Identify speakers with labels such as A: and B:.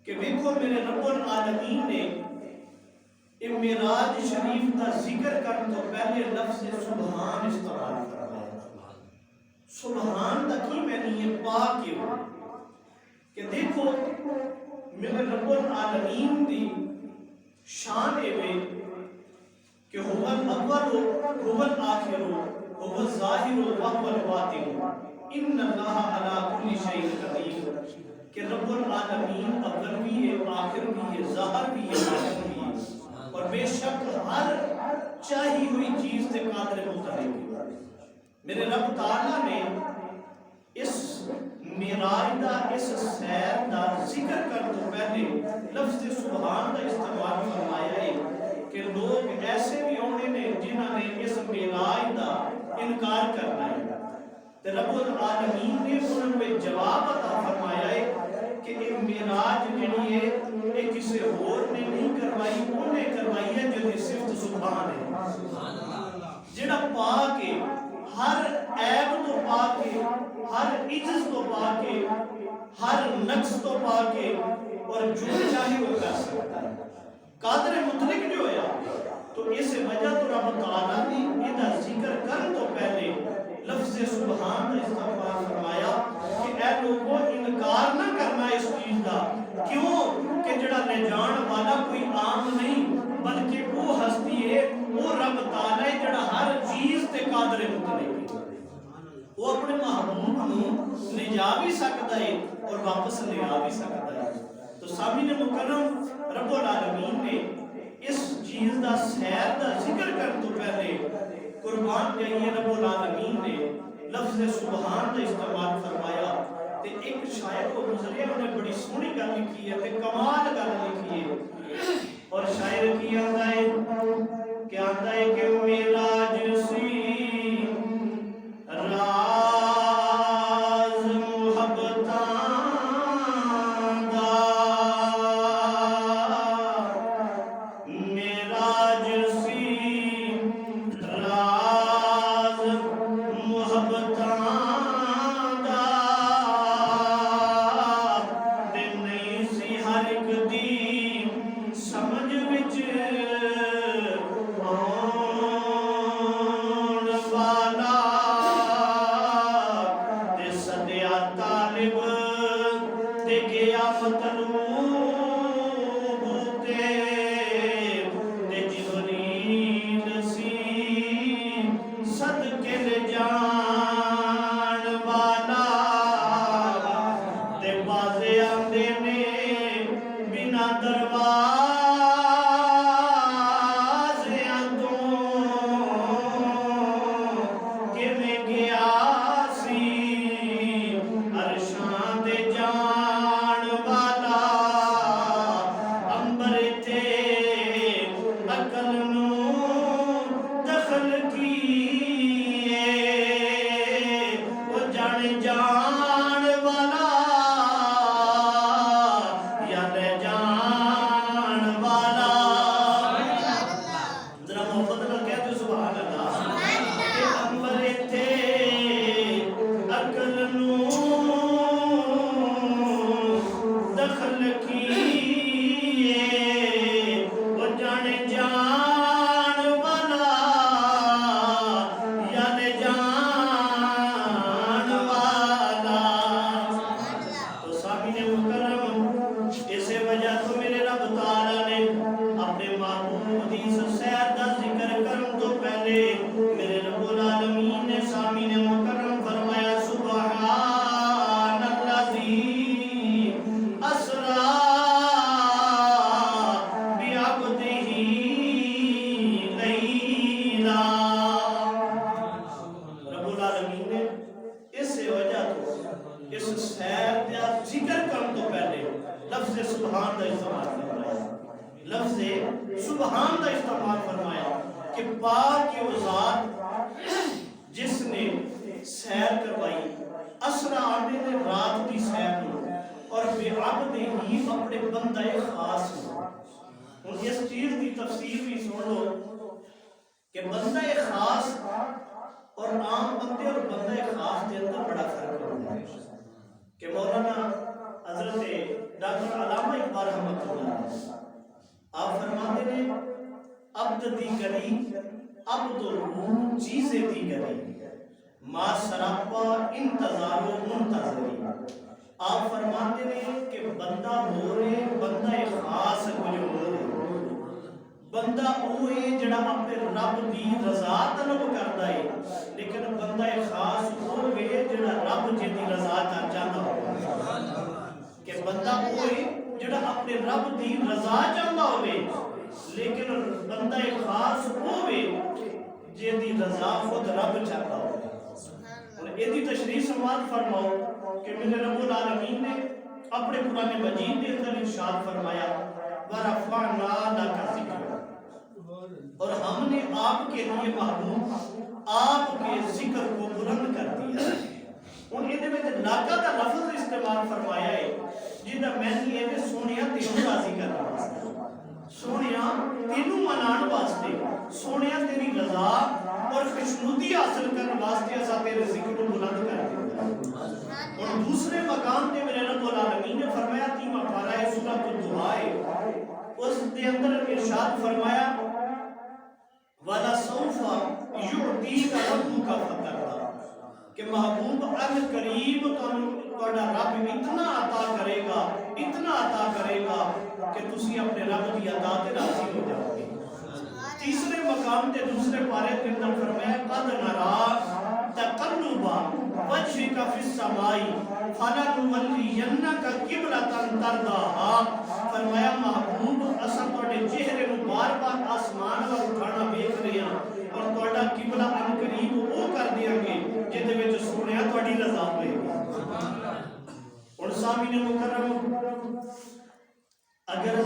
A: کہ دیکھو میرے رب العالمین نے معراج شریف کا ذکر کرنے تو پہلے لفظ سبحان استعمال فرمایا۔ سبحان دا کی معنی ہے پاک ہے، کہ دیکھو میرے رب العالمین دی شان ہے کہ هو الاول هو الاخر هو الظاہر وهو الباطن ان اللہ علی کل شیء قدیر، کہ رب العالمین اول بھی ہے، آخر بھی ہے، ظاہر بھی ہے، باطن بھی ہے، اور بے شک ہر چاہی ہوئی چیز سے قادر مطلق ہے۔ میرے رب تعالیٰ نے اس معراج دا اس سیر دا ذکر کر تو پہلے لفظ سبحان دا استعمال فرمایا ہے کہ لوگ ایسے بھی ہونے نے جنہوں نے اس معراج دا انکار کرنا ہے، تو رب العالمین نے انہوں نے جواب عطا فرمایا ہے کہ یہ معراج جنہی ہے یہ کسی اور نے نہیں کروائی، انہیں کروائی ہے جو صرف سبحان ہے، جنہ پاک ہے، ہر عیب تو پاک ہے، ہر عجز تو پاک ہے، ہر نقص تو پاک ہے، اور جو چاہے وہ کر سکتا ہے، قادر مطلق جو ہے۔ تو اس وجہ تو رب تعالیٰ نے یہ ذکر کر تو پہلے لفظ سبحان کا استعمال فرمایا کہ اے لوگوں انکار نہ کرنا اس چیز کا، کیوں کہ جڑا لے جان والا کوئی عام نہیں بلکہ وہ ہستی ہے، وہ رب تعالیٰ ہے جڑا ہر چیز تے قادر مطلق ہے، وہ اپنے محبوب کو لے جا بھی سکتا ہے اور واپس لے آ بھی سکتا ہے۔ تو سامعین مکرم، رب العالمین نے اس چیز دا سیر دا ذکر کر تو پہلے قربان جائیے رب العالمین نے لفظ سبحان کا استعمال فرمایا، تے ایک شاعر کو گزرے انہوں نے بڑی سونی گل لکھی ہے، تے کمال گل لکھی ہے، اور شاعر کی آندا ہے کہ معراج سی راز محبتاں دا، معراج سی راز محبتاں دا، تے نہیں سی ہر ایک دی سمجھ وچ آن والا، تے سدیا طالب تے گیا مطلوب تے جبریل سی صدقے لے جان والا، تے بازے آندے نے بنا دروازیاں تو کیویں گیا سی عرشاں دے جان والا، امبر تے عقل نوں دخل کیے، وہ جان جان والا یا لے جان والا، ذرا محبت نال کہہ دو سبحان اللہ، کہ امبر تے عقل نوں دخل کیے، وہ جان جان والا یا لے جان والا۔ تو سامعین مکرم، اسی وجہ تو میرے رب تعالیٰ نے اپنے محبوب دی اس سیر دا ذکر کرن تو پہلے میرے رب العالمین نے سامعین مکرم فرمایا سبحان الذی اسرا بعبدہ لیلا۔ رب العالمین نے اس وجہ تو اس سیر دا ذکر کرن تو پہلے لفظ سبحان دا استعمال فرمایا، لفظ سبحان دا استعمال فرمایا کہ پاک کی وہ ذات جس نے سیر کروائی، اسرا آنے نے رات کی سیر میں، اور بعبدہ ہی اپنے بندہ خاص میں۔ ان اس چیز کی تفسیر بھی سن لو کہ بندہ خاص اور عام بندے اور بندہ خاص کے اندر بڑا فرق ہوتا ہے، کہ مولانا حضرت ڈاکٹر علامہ اقبال عبد دی گری عبد چیز دی گری ما سراپا انتظار و منتظری. آپ فرماتے ہیں کہ بندہ ہو رہے بندہ خاص کچھ ہو رہے بندہ ہوئے جڑا اپنے رب دی رضا طلب کرتا ہے لیکن بندہ خاص ہوئے جڑا رب جی دی رضا چاہتا ہو کہ بندہ ہوئے جڑا اپنے رب دی رضا چاہتا ہوئے لیکن بندہ خاص ہوئے جی دی رضا خود رب چاہتا ہو. یہ تشریح سماعت فرماؤ کہ میرے رب العالمین نے اپنے قرآن مجید کے اندر ارشاد فرمایا وَرَفَعْنَا لَكَ ذِکْرَکَ اور ہم نے آپ کے لیے محبوب آپ کے ذکر کو بلند کر دیا. ان یہ میں لاکا کا لفظ استعمال فرمایا ہے جہاں میں نے یہ سونیا تینوں راضی کرنا واسطے سونیا تینوں منان واسطے سونیا تیری رضا اور خوشنودی حاصل کرنے واسطے ایسا تیرے ذکر کو بلند کر دیا. اور دوسرے مقام پہ میرے رب العالمین نے فرمایا تیمہ پارا ہے سورۃ الدعاء اس کے اندر ارشاد فرمایا وَلَسَوْفَ يُعْطِيكَ رَبُّكَ فَتَرْضَىٰ کہ محبوب ان قریب تہاڈا رب اتنا عطا کرے گا کہ تسی اپنے رب کی عطا تے راضی ہو جاؤ گے. تیسرے مقام تے دوسرے پارے کے اندر فرمایا قد نرا تقلب وجهك في السماء فلنولينك قبلة ترضاها. فرمایا محبوب اساں تہاڈے چہرے نو بار بار آسمان ول اٹھانا ویکھ رہے ہاں اور تہاڈا قبلہ ان قریب وہ کر دیاں گے جہدے وچ سونیا تہاڈی رضا ہوئے گی. اور سامعین مکرم اگر